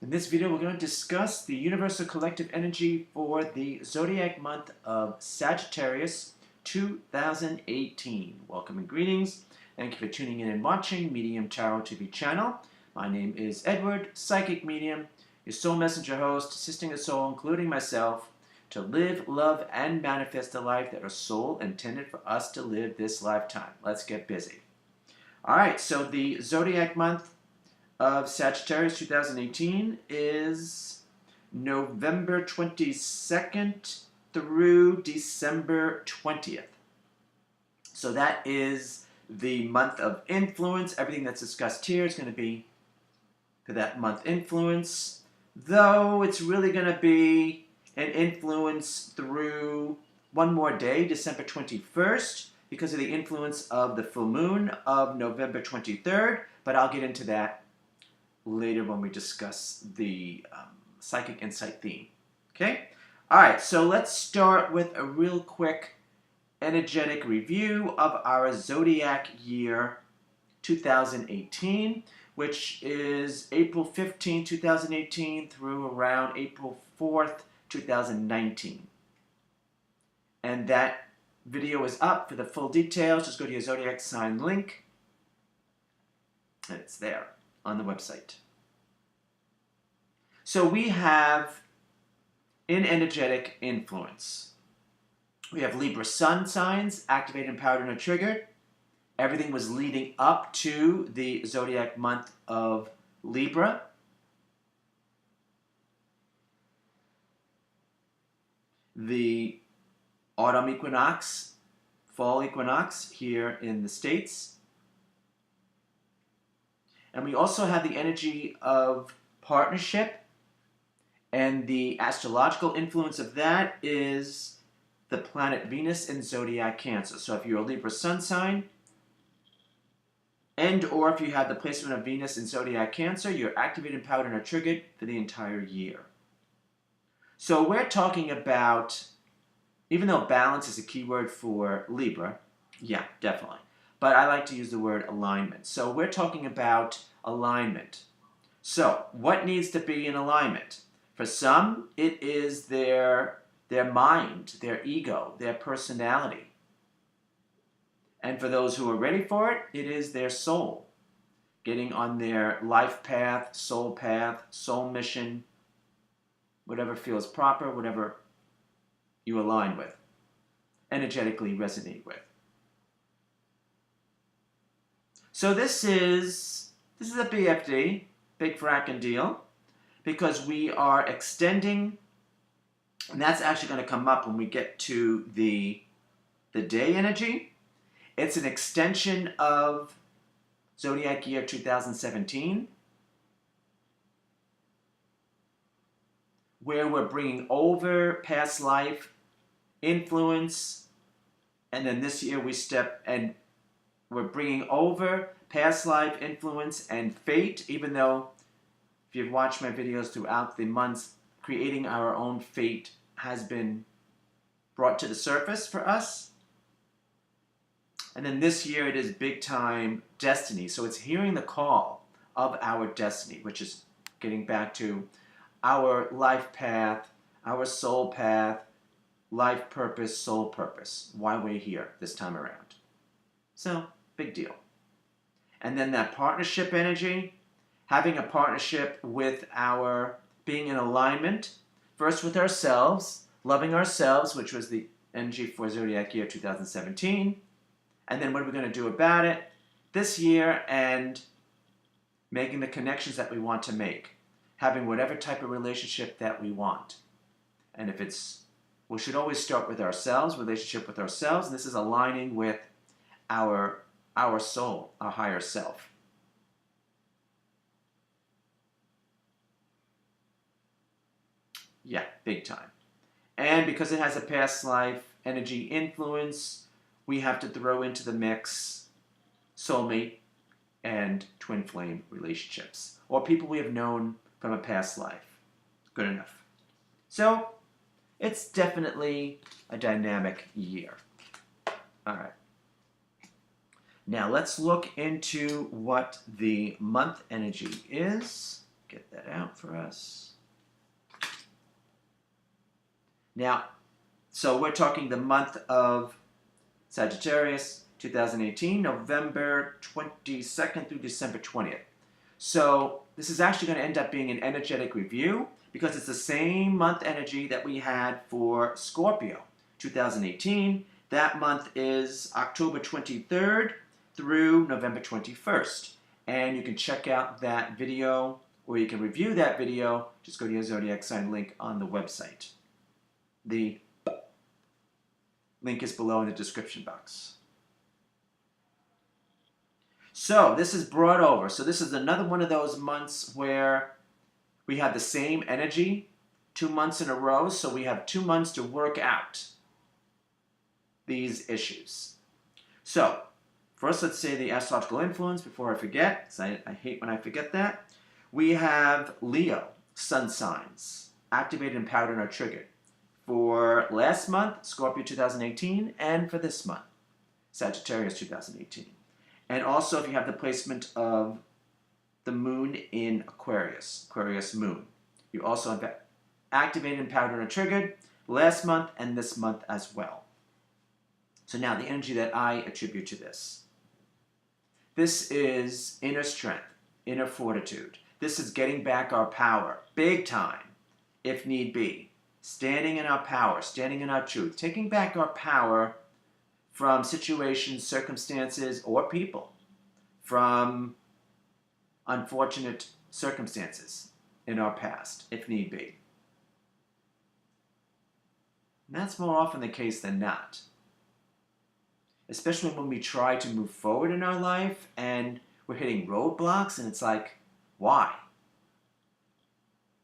In this video, we're going to discuss the universal collective energy for the zodiac month of Sagittarius 2018. Welcome and greetings. Thank you for tuning in and watching Medium Tarot TV channel. My name is Edward, Psychic Medium, your soul messenger host, assisting a soul, including myself, to live, love, and manifest a life that our soul intended for us to live this lifetime. Let's get busy. All right, so the zodiac month of Sagittarius 2018 is November 22nd through December 20th. So that is the month of influence. Everything that's discussed here is going to be for that month influence, though it's really going to be an influence through one more day, December 21st, because of the influence of the full moon of November 23rd, but I'll get into that later when we discuss the psychic insight theme. Okay? All right, so let's start with a real quick energetic review of our zodiac year 2018, which is April 15, 2018 through around April 4th, 2019. And that video is up for the full details. Just go to your zodiac sign link, and it's there on the website. So we have in energetic influence, we have Libra sun signs, activated, empowered, and triggered. Everything was leading up to the zodiac month of Libra. The autumn equinox, fall equinox here in the States. And we also have the energy of partnership, and the astrological influence of that is the planet Venus in zodiac Cancer. So if you're a Libra sun sign, and or if you have the placement of Venus in zodiac Cancer, you're activated, empowered, and are triggered for the entire year. So we're talking about, even though balance is a key word for Libra, yeah, definitely. But I like to use the word alignment. So we're talking about alignment. So what needs to be in alignment? For some, it is their mind, their ego, their personality. And for those who are ready for it, it is their soul, getting on their life path, soul mission, whatever feels proper, whatever you align with, energetically resonate with. So this is a BFD, big frackin' deal, because we are extending, and that's actually going to come up when we get to the day energy. It's an extension of zodiac year 2017, where we're bringing over past life influence, and then this year we're bringing over past life influence and fate, even though if you've watched my videos throughout the months, creating our own fate has been brought to the surface for us. And then this year it is big time destiny. So it's hearing the call of our destiny, which is getting back to our life path, our soul path, life purpose, soul purpose, why we're here this time around. So, big deal. And then that partnership energy, having a partnership with being in alignment, first with ourselves, loving ourselves, which was the energy for zodiac year 2017, and then what are we going to do about it this year, and making the connections that we want to make, having whatever type of relationship that we want. And if we should always start with ourselves, relationship with ourselves, and this is aligning with our soul, our higher self. Yeah, big time. And because it has a past life energy influence, we have to throw into the mix soulmate and twin flame relationships, or people we have known from a past life. Good enough. So, it's definitely a dynamic year. All right. Now let's look into what the month energy is. get that out for us. Now, so we're talking the month of Sagittarius, 2018, November 22nd through December 20th. So this is actually going to end up being an energetic review because it's the same month energy that we had for Scorpio, 2018. That month is October 23rd through November 21st. And you can check out that video, or you can review that video. Just go to your Zodiac sign link on the website. The link is below in the description box. So this is brought over. So this is another one of those months where we have the same energy 2 months in a row. So we have 2 months to work out these issues. So first, let's say the astrological influence before I forget, because I hate when I forget that. We have Leo, sun signs, activated, empowered, and are triggered. For last month, Scorpio 2018, and for this month, Sagittarius 2018. And also if you have the placement of the moon in Aquarius, Aquarius moon. You also have activated, empowered, and are triggered last month and this month as well. So now the energy that I attribute to this. This is inner strength, inner fortitude. This is getting back our power, big time, if need be. Standing in our power, standing in our truth, taking back our power from situations, circumstances, or people, from unfortunate circumstances in our past, if need be. And that's more often the case than not. Especially when we try to move forward in our life and we're hitting roadblocks and it's like, why?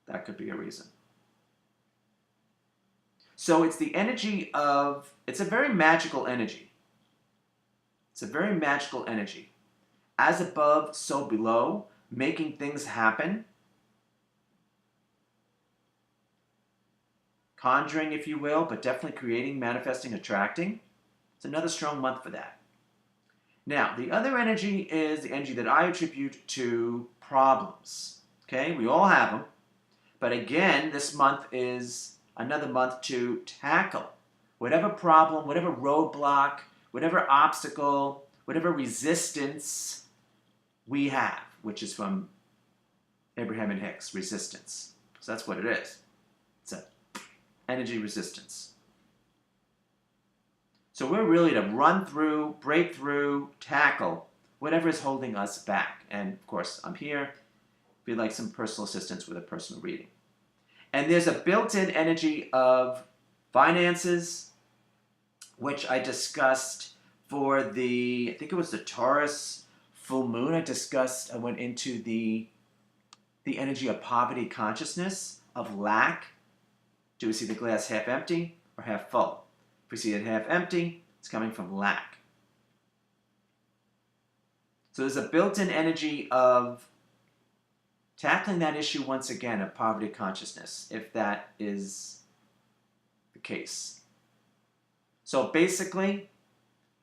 That could be a reason. So it's the energy of, it's a very magical energy. It's a very magical energy. As above, so below, making things happen. Conjuring, if you will, but definitely creating, manifesting, attracting. It's another strong month for that. Now, the other energy is the energy that I attribute to problems. Okay, we all have them. But again, this month is another month to tackle whatever problem, whatever roadblock, whatever obstacle, whatever resistance we have, which is from Abraham and Hicks, resistance. So that's what it is. It's an energy resistance. So we're really to run through, break through, tackle whatever is holding us back. And of course, I'm here if you'd like some personal assistance with a personal reading. And there's a built-in energy of finances, which I discussed for the, I think it was the Taurus full moon. I went into the energy of poverty consciousness, of lack. Do we see the glass half empty or half full? If we see it half empty, it's coming from lack. So there's a built-in energy of tackling that issue once again of poverty consciousness, if that is the case. So basically,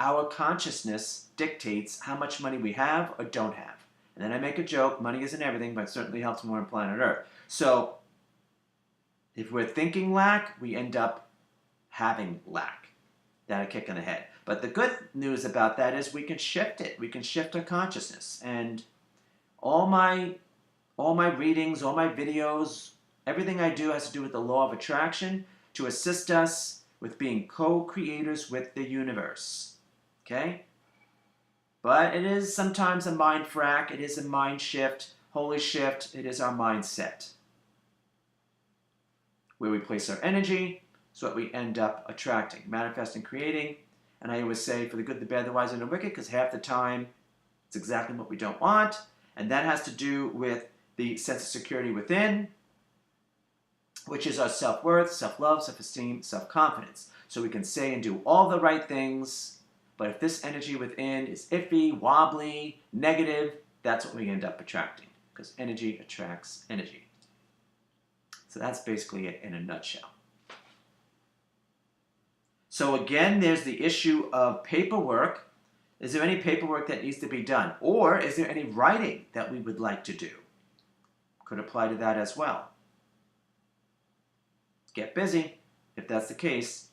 our consciousness dictates how much money we have or don't have. And then I make a joke, money isn't everything, but it certainly helps more on planet Earth. So if we're thinking lack, we end up having lack. That a kick in the head. But the good news about that is we can shift it. We can shift our consciousness. And all my readings, all my videos, everything I do has to do with the law of attraction to assist us with being co-creators with the universe. Okay? But it is sometimes a mind frack. It is a mind shift. Holy shift. It is our mindset. Where we place our energy is what we end up attracting, manifesting, creating. And I always say, for the good, the bad, the wise, and the wicked, because half the time it's exactly what we don't want. And that has to do with the sense of security within, which is our self-worth, self-love, self-esteem, self-confidence. So we can say and do all the right things, but if this energy within is iffy, wobbly, negative, that's what we end up attracting, because energy attracts energy. So that's basically it in a nutshell. So again, there's the issue of paperwork. Is there any paperwork that needs to be done? Or is there any writing that we would like to do? Could apply to that as well. Get busy if that's the case.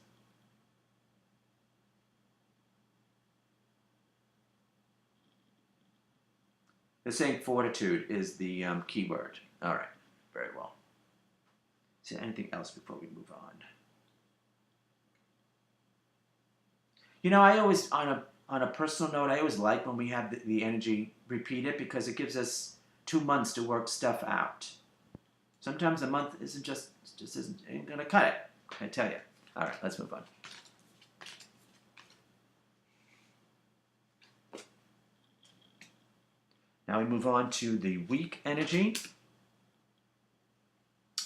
They're saying fortitude is the key word. All right, very well. Is there anything else before we move on? You know, I always, on a personal note, I always like when we have the energy repeated because it gives us 2 months to work stuff out. Sometimes a month isn't just ain't gonna cut it. I tell you. All right, let's move on. Now we move on to the week energy.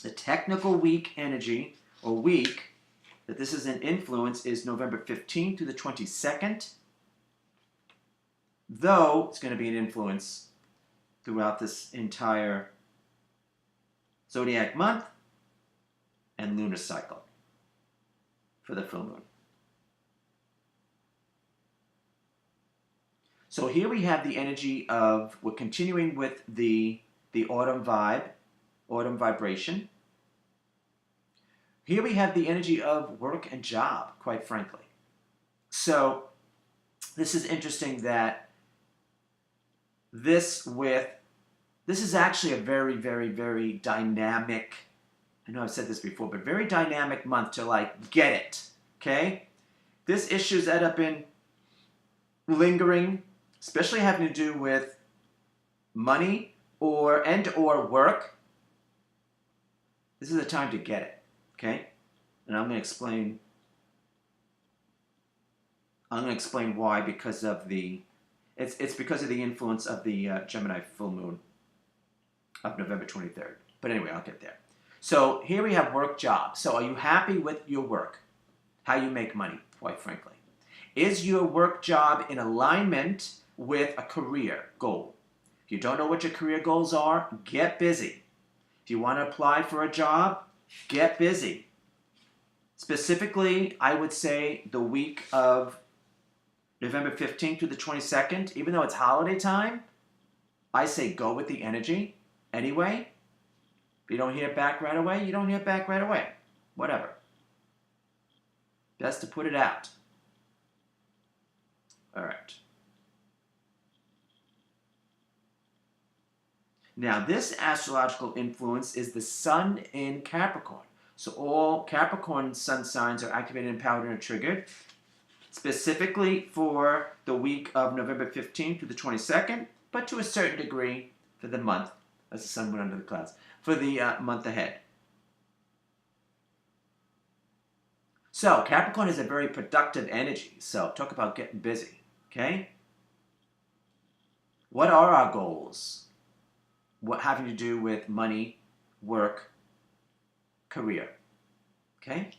The technical week energy, or week, that this is an influence, is November 15th to the 22nd. Though it's going to be an influence throughout this entire Zodiac month and lunar cycle for the full moon. So here we have the energy of, we're continuing with the autumn vibe, autumn vibration. Here we have the energy of work and job, quite frankly. So this is interesting that this is actually a very, very, very dynamic, I know I've said this before, but very dynamic month to like get it, okay? This issues that have been lingering, especially having to do with money or work. This is the time to get it, okay? And I'm going to explain why, because of it's because of the influence of the Gemini full moon of November 23rd. But anyway, I'll get there. So here we have work, job. So are you happy with your work? How you make money, quite frankly. Is your work job in alignment with a career goal? If you don't know what your career goals are, get busy. If you want to apply for a job, get busy. Specifically, I would say the week of November 15th to the 22nd, even though it's holiday time, I say go with the energy anyway. If you don't hear back right away, you don't hear back right away. Whatever. Best to put it out. All right. Now, this astrological influence is the sun in Capricorn. So all Capricorn sun signs are activated, empowered, and triggered, specifically for the week of November 15th to the 22nd, but to a certain degree for the month, as the sun went under the clouds, for the month ahead. So Capricorn is a very productive energy. So talk about getting busy, okay? What are our goals? What having to do with money, work, career, okay?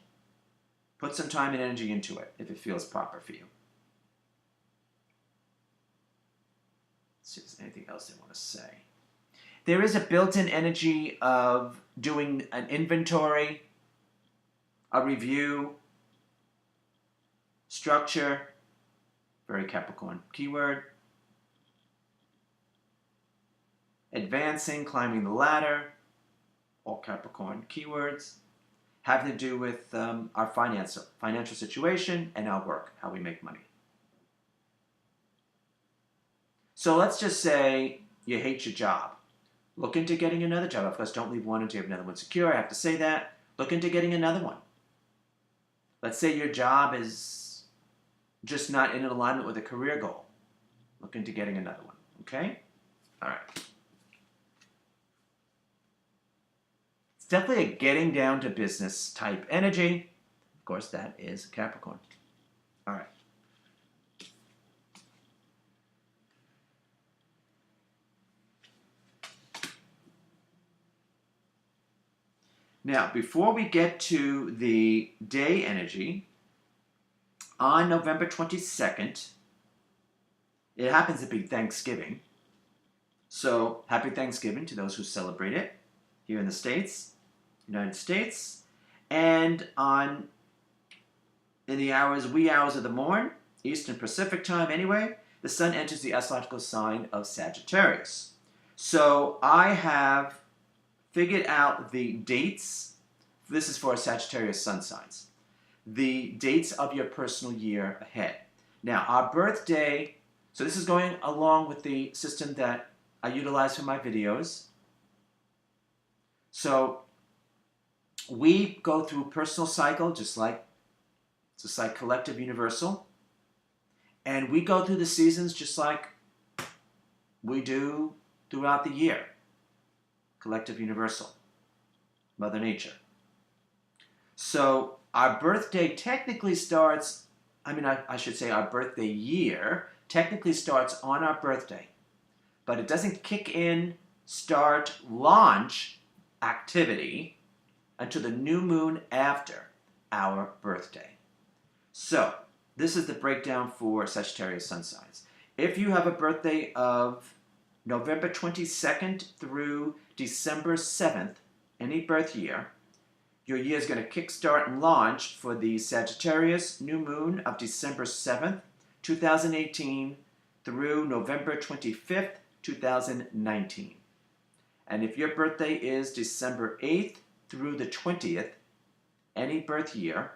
Put some time and energy into it if it feels proper for you. Let's see if there's anything else I want to say. There is a built-in energy of doing an inventory, a review, structure, very Capricorn keyword, advancing, climbing the ladder, all Capricorn keywords, having to do with our financial situation and our work, how we make money. So let's just say you hate your job. Look into getting another job. Of course, don't leave one until you have another one secure. I have to say that. Look into getting another one. Let's say your job is just not in alignment with a career goal. Look into getting another one. Okay? All right. It's definitely a getting down to business type energy. Of course, that is Capricorn. All right. Now, before we get to the day energy, on November 22nd, it happens to be Thanksgiving. So, happy Thanksgiving to those who celebrate it here in the States, United States. And in the wee hours of the morn, Eastern Pacific time anyway, the sun enters the astrological sign of Sagittarius. So, I have figured out the dates. This is for Sagittarius sun signs. The dates of your personal year ahead. Now, our birthday, so this is going along with the system that I utilize for my videos. So we go through personal cycle, just like collective universal. And we go through the seasons just like we do throughout the year. Collective universal. Mother Nature. So our birthday technically starts, I should say our birthday year technically starts on our birthday. But it doesn't kick in, start, launch activity until the new moon after our birthday. So, this is the breakdown for Sagittarius sun signs. If you have a birthday of November 22nd through December 7th, any birth year, your year is going to kickstart and launch for the Sagittarius new moon of December 7th, 2018 through November 25th, 2019. And if your birthday is December 8th through the 20th, any birth year,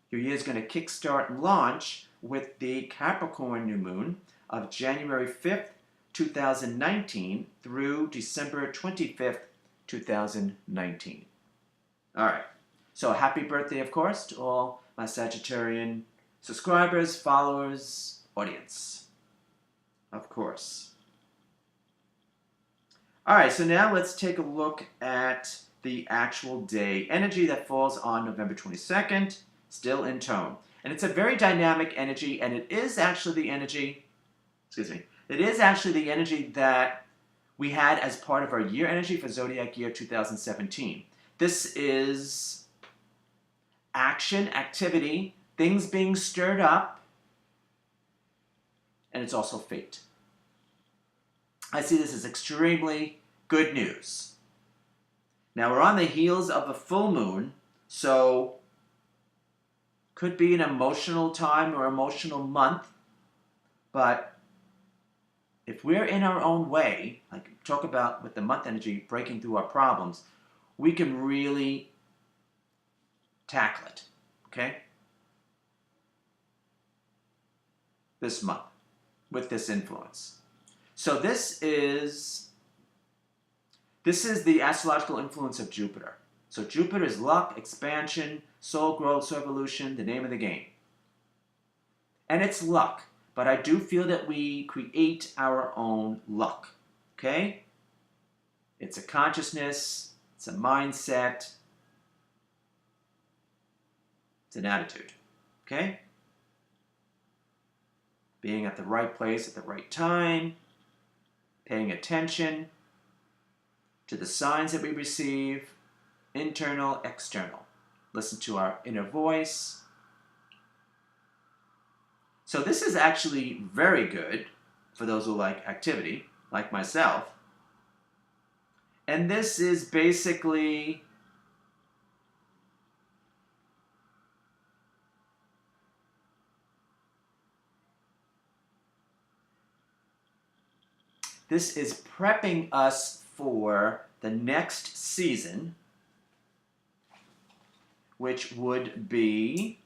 your year is going to kickstart and launch with the Capricorn new moon of January 5th, 2019 through December 25th, 2019. All right. So happy birthday, of course, to all my Sagittarian subscribers, followers, audience. Of course. All right, so now let's take a look at the actual day energy that falls on November 22nd, still in tone. And it's a very dynamic energy, and it is actually the energy, it is actually the energy that we had as part of our year energy for Zodiac year 2017. This is action, activity, things being stirred up, and it's also fate. I see this as extremely good news. Now we're on the heels of a full moon, so could be an emotional time or emotional month, but if we're in our own way, like talk about with the month energy breaking through our problems, we can really tackle it, okay? This month, with this influence. So this is the astrological influence of Jupiter. So Jupiter is luck, expansion, soul growth, soul evolution, the name of the game. And it's luck, but I do feel that we create our own luck, okay? It's a consciousness, it's a mindset, it's an attitude, okay? Being at the right place at the right time, paying attention to the signs that we receive, internal, external. Listen to our inner voice. So this is actually very good for those who like activity, like myself. And this is basically prepping us for the next season, which would be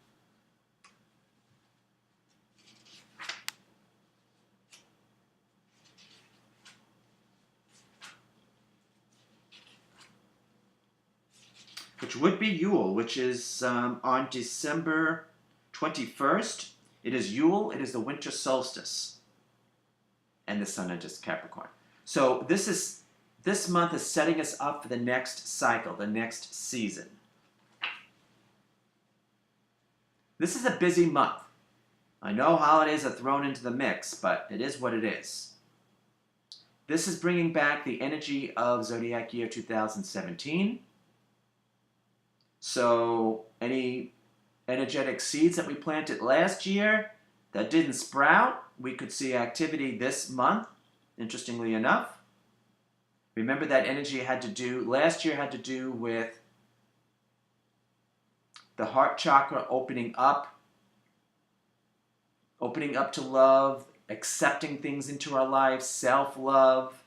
Yule, which is on December 21st. It is Yule, it is the winter solstice. And the sun enters Capricorn. So this month is setting us up for the next cycle, the next season. This is a busy month. I know holidays are thrown into the mix, but it is what it is. This is bringing back the energy of Zodiac year 2017. So any energetic seeds that we planted last year that didn't sprout, we could see activity this month, interestingly enough. Remember that energy last year had to do with the heart chakra opening up to love, accepting things into our life, self-love.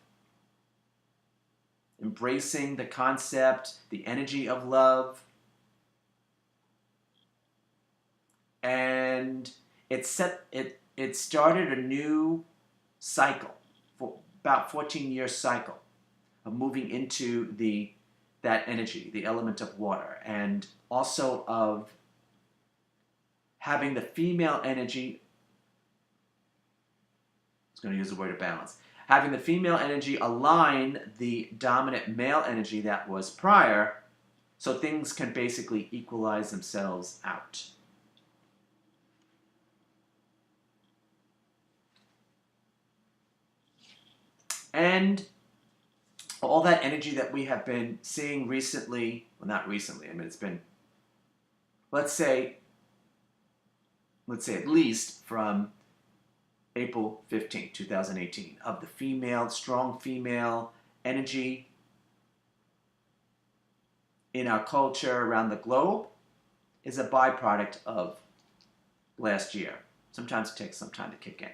embracing the concept, the energy of love. And it started a new cycle, for about 14-year cycle of moving into that energy, the element of water, and also of having the female energy. I was going to use the word of balance. Having the female energy align the dominant male energy that was prior, so things can basically equalize themselves out. And all that energy that we have been seeing recently, well, not recently, I mean, it's been, let's say at least from April 15, 2018, of the female, strong female energy in our culture around the globe is a byproduct of last year. Sometimes it takes some time to kick in.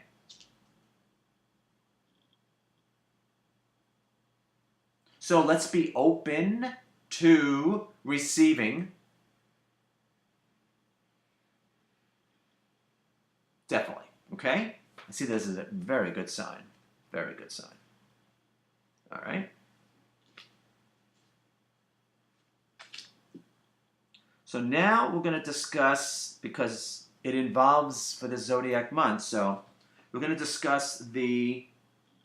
So let's be open to receiving. Definitely, okay? I see this as a very good sign. Very good sign. All right? So now we're going to discuss, because it involves for the Zodiac month, so we're going to discuss the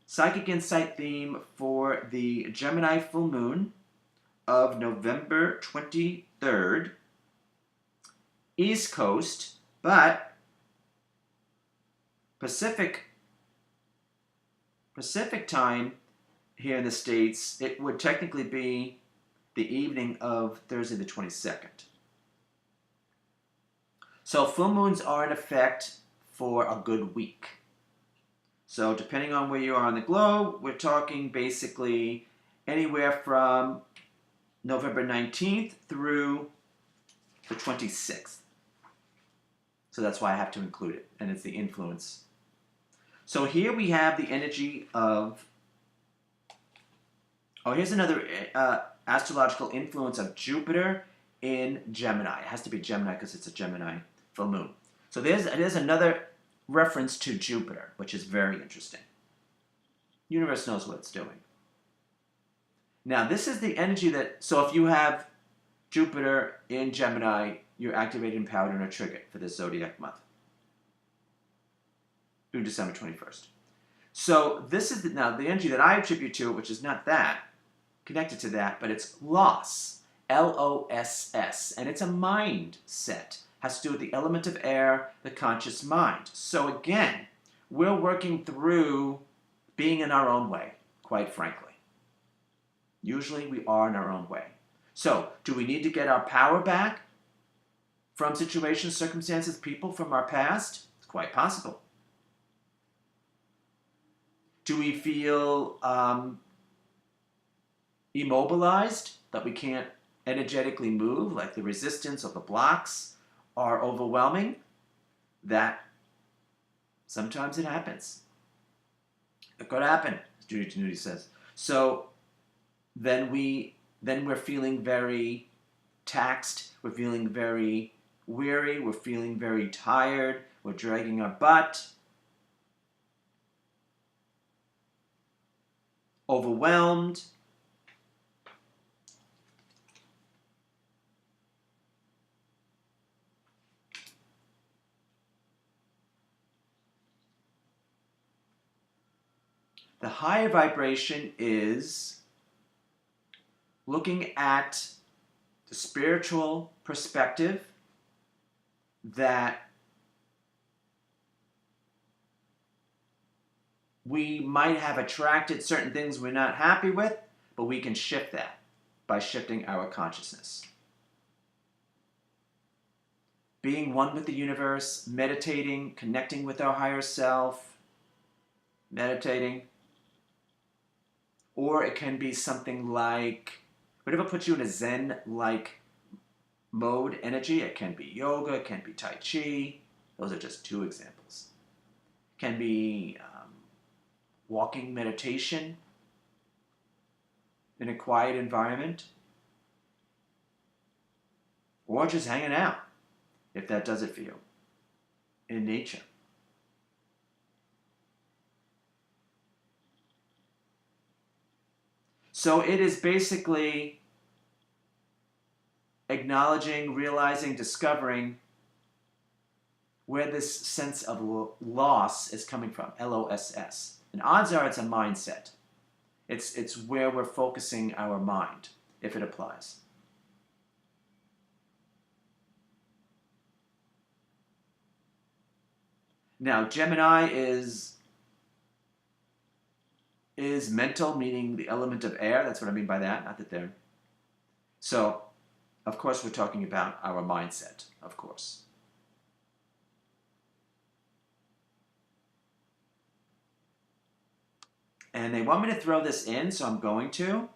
Psychic Insight theme for the Gemini full moon of November 23rd, East Coast, but Pacific time here in the States, it would technically be the evening of Thursday the 22nd. So full moons are in effect for a good week. So depending on where you are on the globe, we're talking basically anywhere from November 19th through the 26th. So that's why I have to include it, and it's the influence. So here we have the energy of, here's another astrological influence of Jupiter in Gemini. It has to be Gemini because it's a Gemini full moon. So there's another reference to Jupiter, which is very interesting. Universe knows what it's doing. Now, this is the energy that, so if you have Jupiter in Gemini, you're activated, empowered, and are triggered for this Zodiac month through December 21st. So this is now the energy that I attribute to it, which is not that, connected to that, but it's loss, L-O-S-S, and it's a mindset. Has to do with the element of air, the conscious mind. So again, we're working through being in our own way, quite frankly. Usually we are in our own way. So, do we need to get our power back from situations, circumstances, people from our past? It's quite possible. Do we feel immobilized, that we can't energetically move, like the resistance or the blocks are overwhelming? That sometimes it happens. It could happen, as Judy Tenuti says. So then we're feeling very taxed, we're feeling very weary, we're feeling very tired, we're dragging our butt, overwhelmed. The higher vibration is looking at the spiritual perspective that we might have attracted certain things we're not happy with, but we can shift that by shifting our consciousness. Being one with the universe, meditating, connecting with our higher self, meditating. Or it can be something like, whatever puts you in a Zen-like mode, energy. It can be yoga, it can be Tai Chi. Those are just two examples. It can be walking meditation. in a quiet environment, or just hanging out, if that does it for you, in nature. So it is basically acknowledging, realizing, discovering where this sense of loss is coming from, L-O-S-S. And odds are it's a mindset. It's where we're focusing our mind, if it applies. Now, Gemini is mental, meaning the element of air. That's what I mean by that, not that they're... So, of course, we're talking about our mindset, of course. And they want me to throw this in, so I'm going to.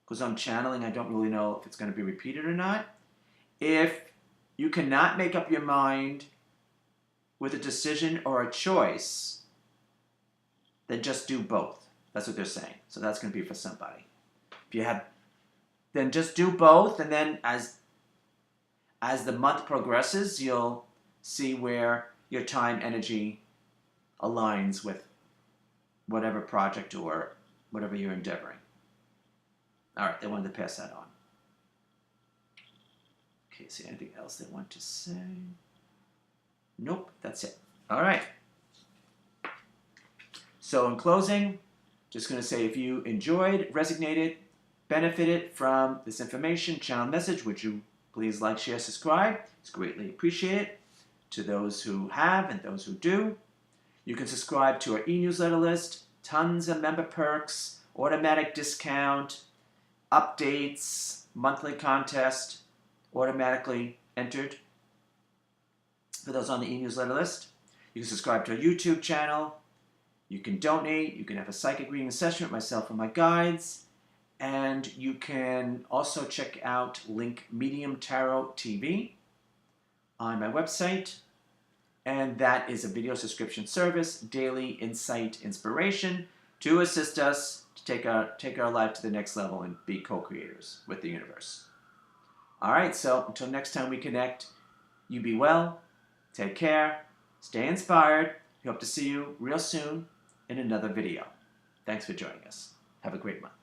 Because I'm channeling, I don't really know if it's going to be repeated or not. If you cannot make up your mind with a decision or a choice, then just do both. That's what they're saying. So that's going to be for somebody. If you have, then just do both, and then as the month progresses, you'll see where your time energy aligns with whatever project or whatever you're endeavoring. All right, they wanted to pass that on. Okay, is there anything else they want to say? Nope, that's it. All right. So in closing, just going to say if you enjoyed, resonated, benefited from this information, channel message, would you please like, share, subscribe? It's greatly appreciated. To those who have and those who do, you can subscribe to our e-newsletter list, tons of member perks, automatic discount, updates, monthly contest, automatically entered for those on the e-newsletter list. You can subscribe to our YouTube channel. You can donate. You can have a psychic reading session with myself and my guides. And you can also check out Link Medium Tarot TV on my website. And that is a video subscription service, daily insight, inspiration to assist us to take our life to the next level and be co-creators with the universe. All right, so until next time we connect, you be well, take care, stay inspired. We hope to see you real soon in another video. Thanks for joining us. Have a great month.